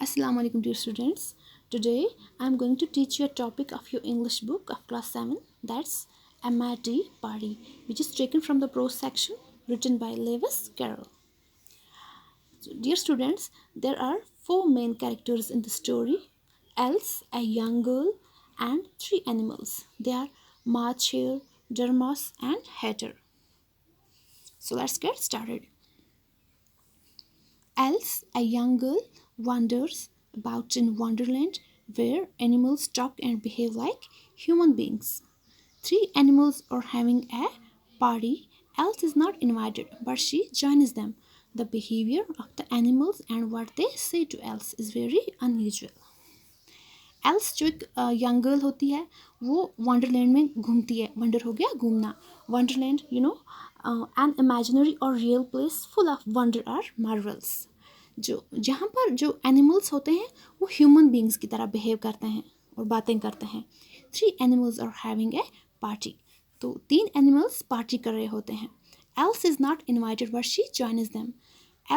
Assalamu alaikum dear students. Today I am going to teach you a topic of your English book of class 7, that's MIT Party, which is taken from the prose section written by Lewis Carroll. So, dear students, there are 4 main characters in the story: Else, a young girl, and 3 animals. They are March Hare, Dermos, and Hatter. So let's get started. Else, a young girl, wanders about in Wonderland where animals talk and behave like human beings. 3 animals are having a party. Else is not invited, but she joins them. The behavior of the animals and what they say to Else is very unusual. Else जो एक young girl होती है वो Wonderland में घूमती है. Wonder हो गया घूमना. वंडरलैंड एन इमेजिनरी और real place full of wonder or marvels. जो जहाँ पर जो एनिमल्स होते हैं वो ह्यूमन बींग्स की तरह बिहेव करते हैं और बातें करते हैं. 3 animals are having a party. तो 3 एनिमल्स पार्टी कर रहे होते हैं. Else is not invited but she joins them.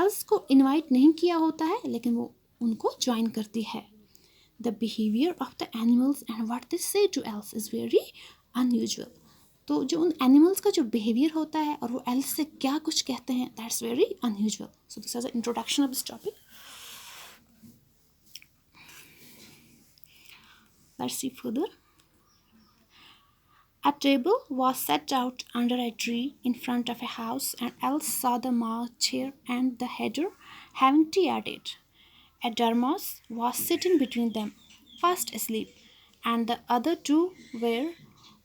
Else को इन्वाइट नहीं किया होता है लेकिन वो उनको ज्वाइन करती है. The behavior of the animals and what they say to else is very unusual. तो जो उन एनिमल्स का जो बिहेवियर होता है और वो एल्स से क्या कुछ कहते हैं that's very unusual. So this is the introduction of this topic. Let's see further. A table was set out under a tree in front of a house, and Else saw the March Hare and the Hatter having tea at it. A dormouse was sitting between them, fast asleep, and the other 2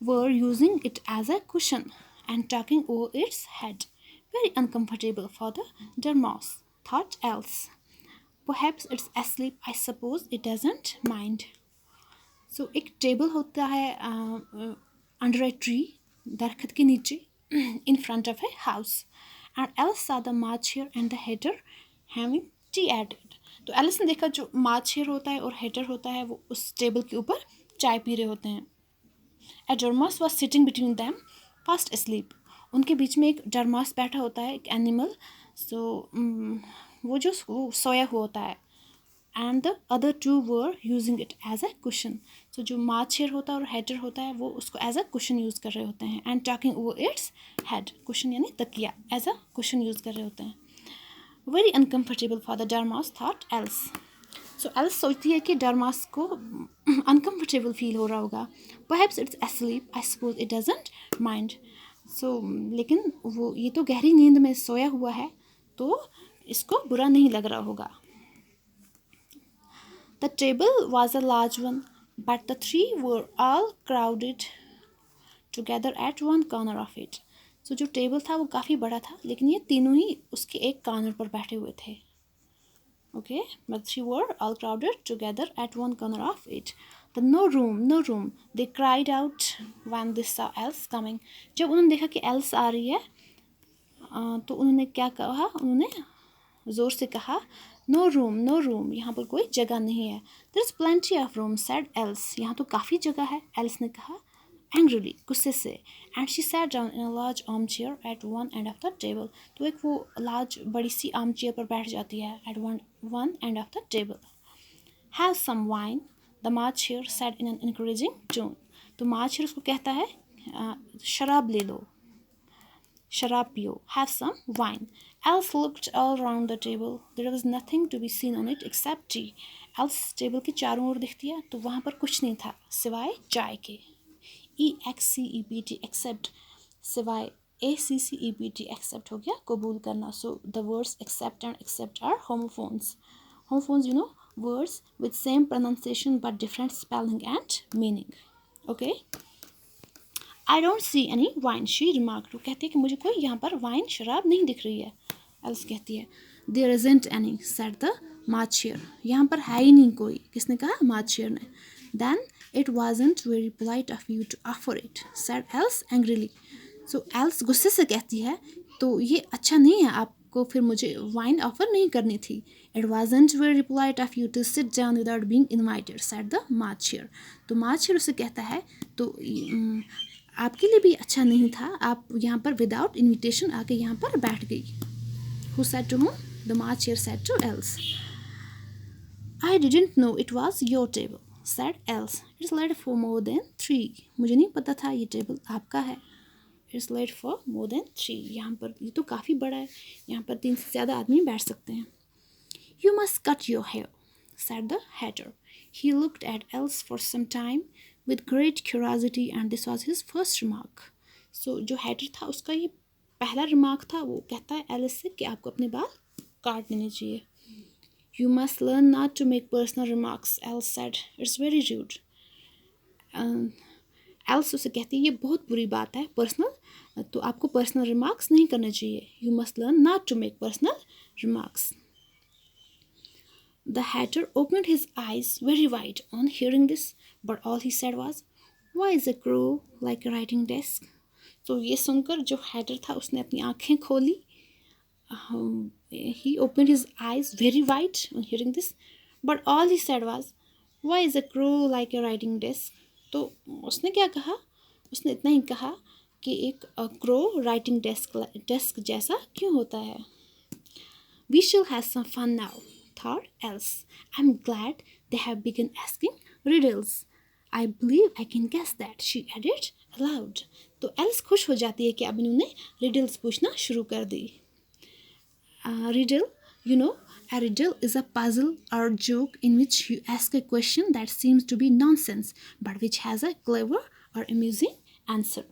were using it as a cushion and talking over its head. Very uncomfortable for the dormouse, thought Else. Perhaps it's asleep, I suppose it doesn't mind. So एक table होता है under a tree, दरख्त के नीचे, in front of a house, and Else saw the March Hare and the Hatter having tea at it. तो Alice ने देखा जो मार्च हेयर होता है और हेटर होता है वो उस टेबल के ऊपर चाय पी रहे होते हैं. A dormouse was sitting between them fast asleep. उनके बीच में एक डरमॉस बैठा होता है, एक एनिमल. सो वो सोया हुआ होता है. And the other 2 were using it as a cushion. So जो मार्च हेयर होता है और हेटर होता है वो उसको एज अ कुशन यूज़ कर रहे होते हैं. And talking over its head. Cushion यानी तकिया, एज अ कुशन यूज़ कर रहे होते हैं. Very uncomfortable for the dormouse, thought Else. So Else सोचती है कि डरमास को uncomfortable फील हो रहा होगा. Perhaps it's asleep, I suppose it doesn't mind. So लेकिन वो ये तो गहरी नींद में सोया हुआ है तो इसको बुरा नहीं लग रहा होगा. The table was a large one, but the 3 were all crowded together at one corner of it. So जो टेबल था वो काफ़ी बड़ा था लेकिन ये तीनों ही उसके एक कॉर्नर पर बैठे हुए थे. Okay, but 3 were all crowded together at one corner of it. The no room, they cried out when they saw Else coming. जब उन्होंने देखा कि Else आ रही है तो उन्होंने क्या कहा, उन्होंने ज़ोर से कहा no room, यहाँ पर कोई जगह नहीं है. There's plenty of room, said Else. यहाँ तो काफ़ी जगह है, Else ने कहा angrily, गुस्से से. And she sat down in a large armchair at one end of the table. तो एक वो large बड़ी सी armchair पर बैठ जाती है at one end of the table. Have some wine, the March Hare said in an encouraging tone. तो March Hare उसको कहता है शराब ले लो, शराब पियो. Have some wine. Else looked all around the table. There was nothing to be seen on it except tea. Else table के चारों ओर दिखती है तो वहाँ पर कुछ नहीं था सिवाय चाय के. EXCEPT except, सिवाय. ACCEPT except हो गया कबूल करना. So the words accept and accept are homophones. Homophones, words with same pronunciation but different spelling and meaning. Okay. I don't see any wine, she remarked. वो कहती है कि मुझे कोई यहाँ पर वाइन शराब नहीं दिख रही है. Else कहती है there isn't any, said the March Hare. यहाँ पर है ही नहीं कोई. किसने कहा? March Hare ने. Then it wasn't very polite of you to offer it, said Else angrily. So Else गुस्से से कहती है तो ये अच्छा नहीं है, आपको फिर मुझे वाइन ऑफर नहीं करनी थी. It wasn't very polite of you to sit down without being invited, said the March Hare. तो March Hare उसे कहता है तो आपके लिए भी अच्छा नहीं था, आप यहाँ पर विदाउट इन्विटेशन आके यहाँ पर बैठ गई. Who said to whom? The March Hare said to Else. I didn't know it was your table, said Else. It's late for more than 3. मुझे नहीं पता था ये टेबल आपका है. It's late for more than 3. यहाँ पर ये तो काफ़ी बड़ा है. यहाँ पर 3 से ज़्यादा आदमी बैठ सकते हैं. You must cut your hair, said the hatter. He looked at Else for some time with great curiosity and this was his first remark. So जो hatter था उसका ये पहला remark था. वो कहता है Alice से कि आपको अपने बाल काट देने चाहिए. You must learn not to make personal remarks, Alice said. It's very rude. Alice उसे कहती है ये बहुत बुरी बात है पर्सनल तो आपको पर्सनल रिमार्क्स नहीं करने चाहिए. You must learn not to make personal remarks. The hatter opened his eyes very wide on hearing this, but all he said was, "Why is a crow like a writing desk?" तो ये सुनकर जो hatter था उसने अपनी आँखें खोली. He opened his eyes very wide on hearing this, but all he said was, "Why is a crow like a writing desk?" तो उसने क्या कहा? उसने इतना ही कहा कि एक crow writing desk जैसा क्यों होता है? We shall have some fun now, thought Else. I'm glad they have begun asking riddles. I believe I can guess that, she added aloud. तो Else खुश हो जाती है कि अब इन्होंने riddles पूछना शुरू कर दी. Riddle, you know, a riddle is a puzzle or joke in which you ask a question that seems to be nonsense but which has a clever or amusing answer.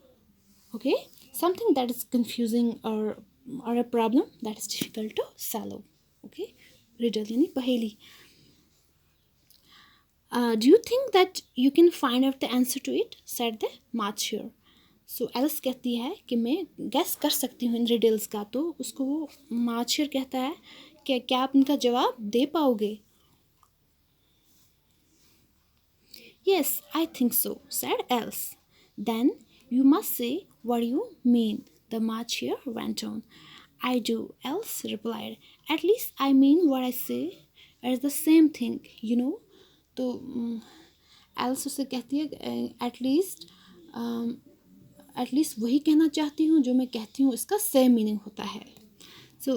Okay, something that is confusing or a problem that is difficult to solve. Okay, riddle yani paheli. Do you think that you can find out the answer to it? Said the marcher. So else कहती है कि मैं gas कर सकती हूँ इन riddles का. तो उसको वो मार्चर कहता है कि क्या आप इनका जवाब दे पाओगे? Yes, I think so, said Else. Then you must say what you mean, the marcher went on. I do, Else replied. At least I mean what I say. It's the same thing, you know. तो else उसे कहती है at least वही कहना चाहती हूँ जो मैं कहती हूँ इसका सेम मीनिंग होता है. So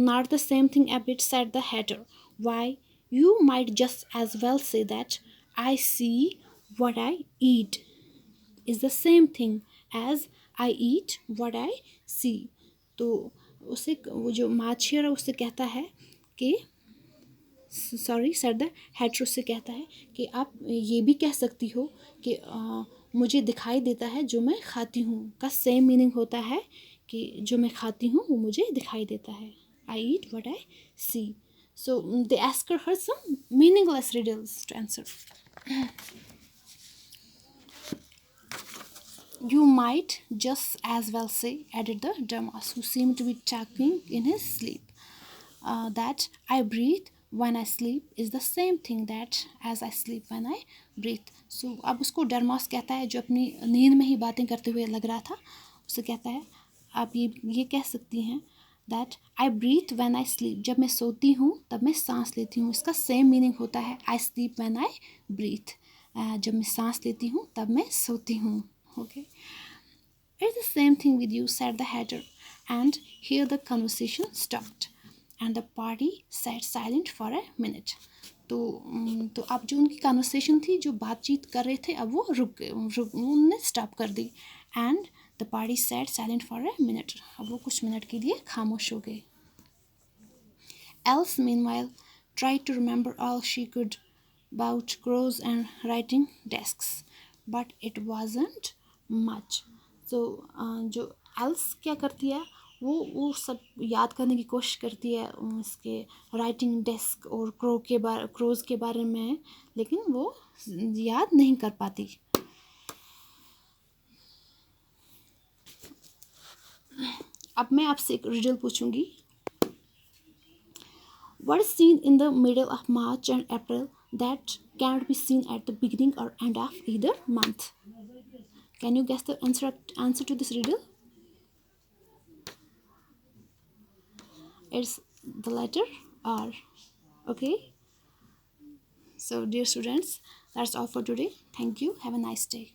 not the same thing a bit said the Hatter. Why you might just as well say that I see what I eat is the same thing as I eat what I see. तो उसे वो जो माछियर है उससे कहता है कि sorry sir the Hatter उससे कहता है कि आप ये भी कह सकती हो कि मुझे दिखाई देता है जो मैं खाती हूँ का सेम मीनिंग होता है कि जो मैं खाती हूँ वो मुझे दिखाई देता है. I eat what I see. So they asked her some meaningless riddles to answer. You might just as well say, added the dumbass, who seemed to be talking in his sleep, that I breathe when I sleep is the same thing that as I sleep when I breathe. So अब उसको डरमास कहता है जो अपनी नींद में ही बातें करते हुए लग रहा था. उसे कहता है आप ये कह सकती हैं that I breathe when I sleep. जब मैं सोती हूँ तब मैं सांस लेती हूँ. इसका सेम मीनिंग होता है I sleep when I breathe. जब मैं सांस लेती हूँ तब मैं सोती हूँ. Okay. It's the same thing with you, said the hatter. And here the conversation stopped. And the party sat silent for a minute. तो अब जो उनकी कन्वर्सेशन थी जो बातचीत कर रहे थे अब वो रुक गए उन्होंने स्टॉप कर दी. And the party sat silent for a minute. अब वो कुछ मिनट के लिए खामोश हो गए. Else meanwhile tried to remember all she could about crows and writing desks, but it wasn't much. So जो Else क्या करती है वो सब याद करने की कोशिश करती है इसके राइटिंग डेस्क और क्रोज के बारे में, लेकिन वो याद नहीं कर पाती. अब मैं आपसे एक रिडल पूछूंगी. What is seen in the middle of March and April that cannot be seen at the beginning or end of either month? Can you guess the answer to this riddle? It's the letter R. Okay. So dear students, that's all for today. Thank you. Have a nice day.